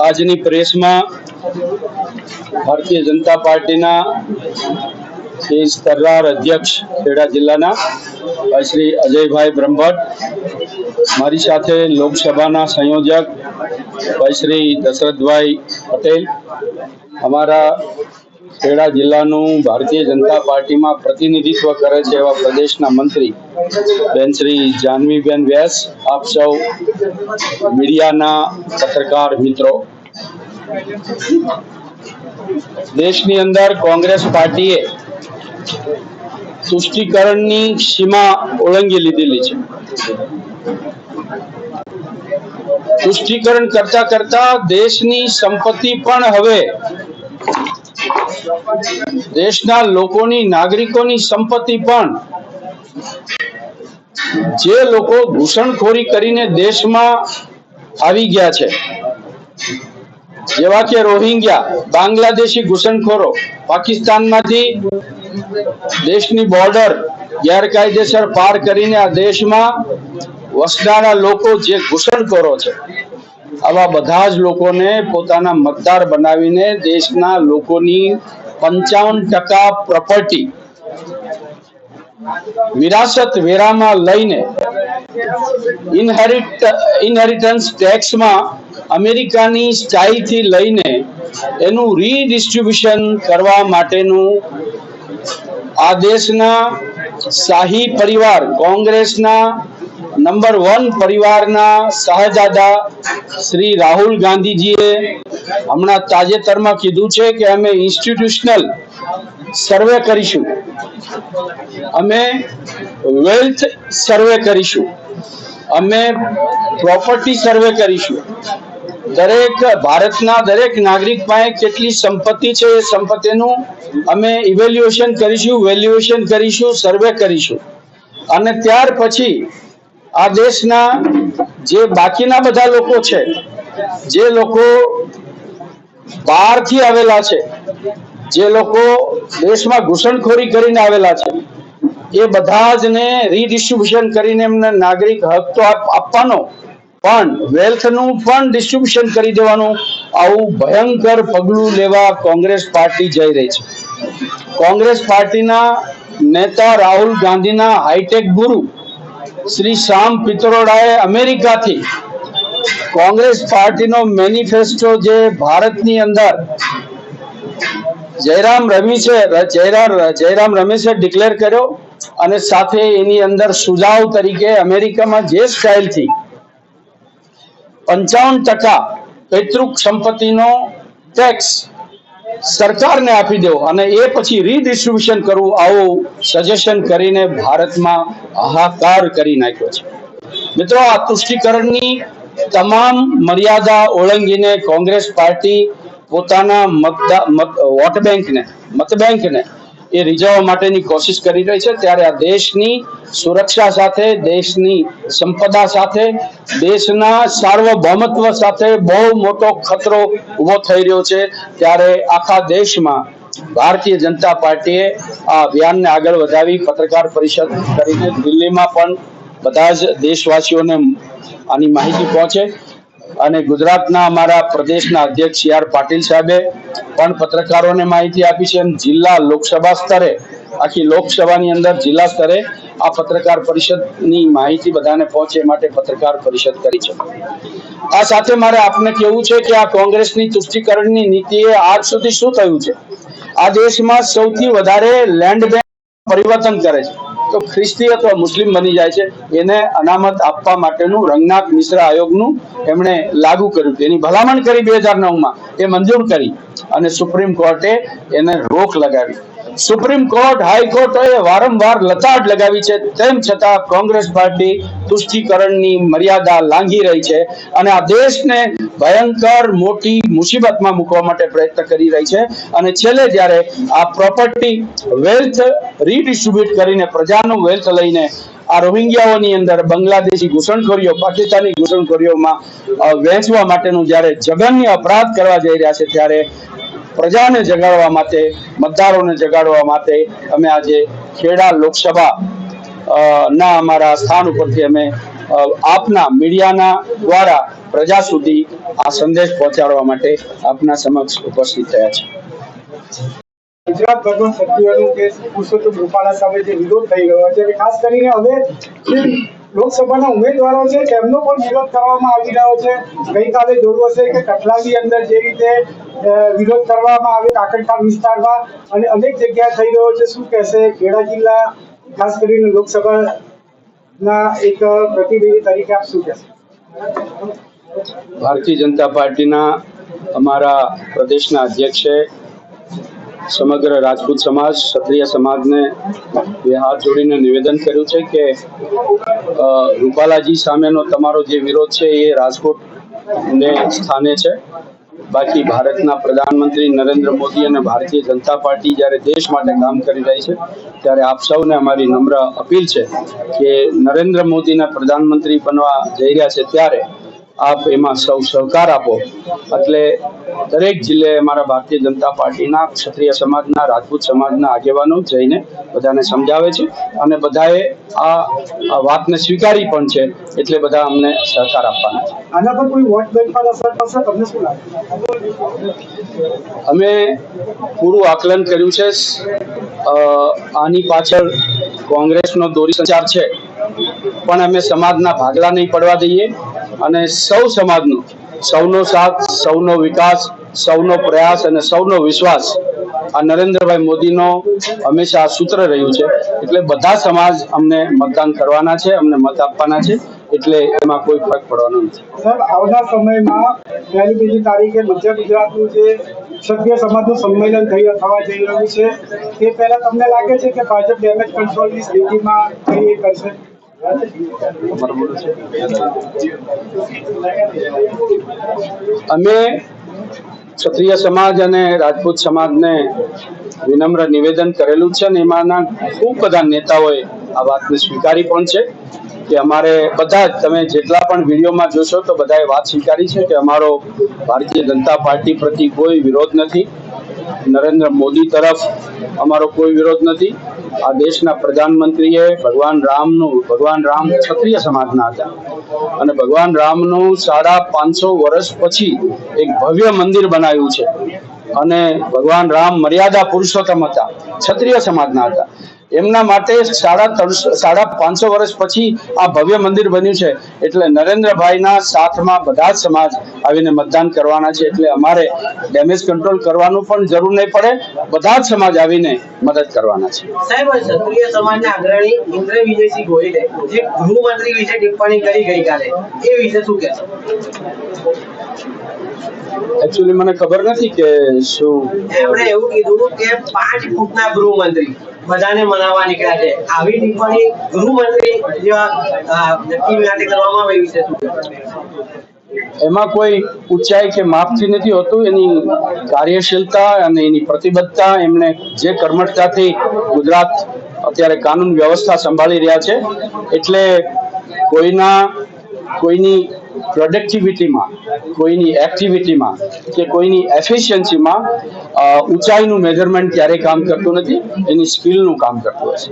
આજની પ્રેસમાં ભારતીય જનતા પાર્ટીના તર્રાર અધ્યક્ષ ખેડા જિલ્લાના શ્રી અજયભાઈ બ્રહ્મભટ્ટ, મારી સાથે લોકસભાના સંયોજક શ્રી દશરથભાઈ પટેલ, અમારા ખેડા જિલ્લાનું ભારતીય જનતા પાર્ટીમાં પ્રતિનિધિત્વ કરે છે એવા પ્રદેશના મંત્રી બેન શ્રી જાનવીબેન વ્યાસ, આપ સૌ મીડિયાના પત્રકાર મિત્રો, દેશની અંદર કોંગ્રેસ પાર્ટીએ તુષ્ટિકરણની સીમા ઓળંગી લીધેલી છે. તુષ્ટિકરણ કરતા કરતા દેશની સંપત્તિ પણ હવે દેશના લોકોની, નાગરિકોની સંપત્તિ પણ જે લોકો ઘૂસણખોરી કરીને દેશમાં આવી ગયા છે, જેવા કે રોહિંગ્યા, બાંગ્લાદેશી ઘૂસણખોરો, પાકિસ્તાનમાંથી દેશની બોર્ડર ગેરકાયદેસર પાર કરીને આ દેશમાં વસનારા લોકો જે ઘૂસણખોરો છે, આવા બધા જ લોકોને પોતાના મતદાર બનાવીને દેશના લોકોની 55% પ્રોપર્ટી વિરાસત વેરામાં લઈને ઇનહેરિટન્સ ટેક્સમાં અમેરિકાની સ્ટાઇલથી લઈને એનું રીડિસ્ટ્રીબ્યુશન કરવા માટેનું આ દેશના શાહી પરિવાર, કોંગ્રેસના નંબર 1 પરિવારના શાહજાદા શ્રી રાહુલ ગાંધીજીએ હમણાં તાજેતરમાં કીધું છે કે અમે ઇન્સ્ટિટ્યુશનલ સર્વે કરીશું, અમે વેલ્થ સર્વે કરીશું, અમે પ્રોપર્ટી સર્વે કરીશું. ભારતના દરેક નાગરિક પાસે કેટલી સંપત્તિ છે એ સંપત્તિનું અમે ઇવેલ્યુએશન કરીશું, વેલ્યુએશન કરીશું, સર્વે કરીશું. અને ત્યાર પછી આ દેશના જે બાકીના બધા લોકો છે, જે લોકો બહારથી આવેલા છે, જે લોકો દેશમાં ઘૂસણખોરી કરીને આવેલા છે, એ બધા જ ને રીડિસ્ટ્રીબ્યુશન કરીને એમને નાગરિક હક તો આપવાનો, પણ વેલ્થનું પણ ડિસ્ટ્રીબ્યુશન કરી દેવાનું, આવું ભયંકર પગલું લેવા કોંગ્રેસ પાર્ટી જઈ રહી છે. કોંગ્રેસ પાર્ટીના નેતા રાહુલ ગાંધીના હાઈટેક ગુરુ શ્રી શામ પિત્રોડાએ અમેરિકાથી કોંગ્રેસ પાર્ટીનો મેનિફેસ્ટો જે ભારતની અંદર જયરામ રમેશે ડિક્લેર કર્યો, અને સાથે એની અંદર સુઝાવ તરીકે અમેરિકામાં જે સ્ટાઇલથી 55% પૈતૃક સંપત્તિનો ટેક્સ સરકારને આપી દો અને એ પછી રીડિસ્ટ્રીબ્યુશન કરવું, આવું સજેશન કરીને ભારતમાં હાહાકાર કરી નાખ્યો છે. મિત્રો, આ તુષ્ટિકરણની તમામ મર્યાદા ઓળંગીને કોંગ્રેસ પાર્ટી પોતાના મતબેંકને એ રીઝવવા માટેની કોશિશ કરી રહી છે. ત્યારે આ દેશની સુરક્ષા સાથે, દેશની સંપદા સાથે, દેશના સાર્વભૌમત્વ સાથે બહુ મોટો ખતરો ઉભો થઈ રહ્યો છે. ત્યારે આખા દેશમાં ભારતીય જનતા પાર્ટીએ આ અભિયાનને આગળ વધાવી પત્રકાર પરિષદ કરીને દિલ્હીમાં પણ બધા જ દેશવાસીઓને આની માહિતી પહોંચે, અને ગુજરાતના અમારા પ્રદેશના અધ્યક્ષ સી આર પાટીલ સાહેબે પણ પત્રકારોને માહિતી આપી છે. એમ જિલ્લા લોકસભા સ્તરે, આખી લોકસભાની અંદર જિલ્લા સ્તરે આ પત્રકાર પરિષદની માહિતી બધાને પહોંચે માટે પત્રકાર પરિષદ કરી છે. આ સાથે મારે આપને કહેવું છે કે આ કોંગ્રેસની તુષ્ટિકરણની નીતિએ આજ સુધી શું થયું છે, આ દેશમાં સૌથી વધારે લેન્ડ બેંક પરિવર્તન કરે છે તો ખ્રિસ્તી અથવા મુસ્લિમ બની જાય છે. એને અનામત આપવા માટેનું રંગનાથ મિશ્રા આયોગનું એમણે લાગુ કર્યું, એની ભલામણ કરી 2009માં, એ મંજૂર કરી અને સુપ્રીમ કોર્ટે એને રોક લગાવી. સુપ્રીમ કોર્ટ, હાઈકોર્ટોએ વારંવાર લતાડ લગાવી છે, તેમ છતાં કોંગ્રેસ પાર્ટી તુષ્ટિકરણની મર્યાદા લાંઘી રહી છે અને આ દેશને ભયંકર મોટી મુસીબતમાં મૂકવા માટે પ્રયત્ન કરી રહી છે. અને છેલ્લે જ્યારે આ પ્રોપર્ટી વેલ્થ રીડિસ્ટ્રીબ્યુટ કરીને, પ્રજાનું વેલ્થ લઈને આ રોહિંગ્યાઓની અંદર બાંગ્લાદેશી ઘૂસણખોરીઓ, પાકિસ્તાની ઘૂસણખોરીઓમાં વહેંચવા માટેનું જ્યારે જઘન્ય અપરાધ કરવા જઈ રહ્યા છે, ત્યારે પ્રજાને જગાડવા માટે, મતદારોને જગાડવા માટે અમે આજે ખેડા લોકસભા ના અમારા સ્થાન ઉપરથી અમે આપના મીડિયાના દ્વારા પ્રજા સુધી આ સંદેશ પહોંચાડવા માટે આપના સમક્ષ ઉપસ્થિત થયા છે. ગુજરાતભરમાં સત્યનું કેસ પુરુષોત્તમ રૂપાલા સામે જે વિરોધ થઈ રહ્યો છે, ખાસ કરીને હવે જે લોકસભાના ઉમેદવારો છે તેમનો પણ વિરોધ કરવામાં આવી રહ્યો છે. ગઈકાલે જોયું હશે કે કઠલાની અંદર જે રીતે વિરોધ કરવામાં આવે કાકડખાલ વિસ્તારમાં અને અનેક જગ્યાએ થઈ રહ્યો છે. શું કહેશે ખેડા જિલ્લા ખાસ કરીને લોકસભાના એક પ્રતિનિધિ તરીકે આપ શું કહેશો? ભારતીય જનતા પાર્ટીના અમારા પ્રદેશના અધ્યક્ષે સમગ્ર રાજપૂત સમાજ, ક્ષત્રિય સમાજને બે હાથ જોડીને નિવેદન કર્યું છે કે રૂપાલાજી સામેનો તમારો જે વિરોધ છે એ રાજકોટને સ્થાને છે. બાકી ભારતના પ્રધાનમંત્રી નરેન્દ્ર મોદી અને ભારતીય જનતા પાર્ટી જ્યારે દેશ માટે કામ કરી રહી છે ત્યારે આપ સૌને અમારી નમ્ર અપીલ છે કે નરેન્દ્ર મોદીના પ્રધાનમંત્રી બનવા જઈ રહ્યા છે ત્યારે આપ એમાં સૌ સહકાર આપો. એટલે દરેક જિલ્લે અમારા ભારતીય જનતા પાર્ટીના ક્ષત્રિય સમાજના, રાજપૂત સમાજના આગેવાનો જઈને બધાને સમજાવે છે અને બધાએ આ વાતને સ્વીકારી પણ છે. એટલે બધા અમને સહકાર આપવાના છે. આના પર કોઈ વોટ બેંક પર અસર થશે તમને શું લાગે? અમે પૂરું આકલન કર્યું છે. આની પાછળ કોંગ્રેસનો દોરી સંચાર છે, પણ અમે સમાજના ભાગલા નહીં પડવા દઈએ અને સૌ સમાજનો, સૌનો સાથ, સૌનો વિકાસ, સૌનો પ્રયાસ અને સૌનો વિશ્વાસ આ નરેન્દ્રભાઈ મોદીનો હંમેશા સૂત્ર રહ્યું છે. એટલે બધા સમાજ અમને મતદાન કરવાના છે, અમને મત આપવાના છે. એટલે એમાં કોઈ ફરક પડવાનો નથી. સર, આવનાર સમયમાં 1 તારીખે મધ્ય ગુજરાતનું જે ક્ષત્રિય સમાજનું સંમેલન થવા જઈ રહ્યું છે, તે પહેલા તમને લાગે છે કે ભાજપ ડેમેજ કંટ્રોલની સ્થિતિમાં કઈ કરશે? અમે ક્ષત્રિય સમાજ અને રાજપૂત સમાજને વિનમ્ર નિવેદન કરેલું છે અને એમાંના ખૂબ બધા નેતાઓએ આ વાતને સ્વીકારી પણ છે કે અમારે બધા જ, તમે જેટલા પણ વિડીયોમાં જોશો તો બધાએ વાત સ્વીકારી છે કે અમારો ભારતીય જનતા પાર્ટી પ્રતિ કોઈ વિરોધ નથી. નરેન્દ્ર મોદી તરફ અમારો કોઈ વિરોધ નથી. આ દેશના પ્રધાનમંત્રીએ ભગવાન રામ ક્ષત્રિય સમાજના હતા અને ભગવાન રામનું 550 વર્ષ પછી એક ભવ્ય મંદિર બનાવ્યું છે અને ભગવાન રામ મર્યાદા પુરુષોત્તમ હતા, ક્ષત્રિય સમાજના હતા. એમના માટે 550 વર્ષ પછી આ ભવ્ય મંદિર બન્યું છે. એટલે નરેન્દ્રભાઈના સાથમાં બધા જ સમાજ આવીને મતદાન કરવાના છે. એટલે અમારે ડેમેજ કંટ્રોલ કરવાનું પણ જરૂર નહીં પડે. બધા જ સમાજ આવીને મદદ કરવાના છે. સાહેબ, ક્ષત્રિય સમાજના અગ્રણી ઇન્દ્ર વિજયસિંહ ગોહિલે જે ગૃહમંત્રી વિશે ટિપ્પણી કરી ગઈકાલે, એ વિશે શું કહેશો? એકચ્યુઅલી મને ખબર નથી કે શું એમણે એવું કીધું કે 5 ફૂટના ગૃહમંત્રી બધાને મનાવવા નીકળ્યા છે. આવી ટિપ્પણી ગૃહમંત્રી જેવા વ્યક્તિ માટે કરવામાં આવે વિશે શું? એમાં કોઈ ઊંચાઈ કે માપથી નથી હોતું. એની કાર્યશીલતા અને એની પ્રતિબદ્ધતા, એમણે જે કર્મઠતાથી ગુજરાત અત્યારે કાનૂન વ્યવસ્થા સંભાળી રહ્યા છે, એટલે કોઈની પ્રોડક્ટિવિટીમાં, કોઈની એક્ટિવિટીમાં કે કોઈની એફિશિયન્સીમાં ઊંચાઈનું મેજરમેન્ટ ક્યારેય કામ કરતું નથી. એની સ્કિલનું કામ કરતું હશે.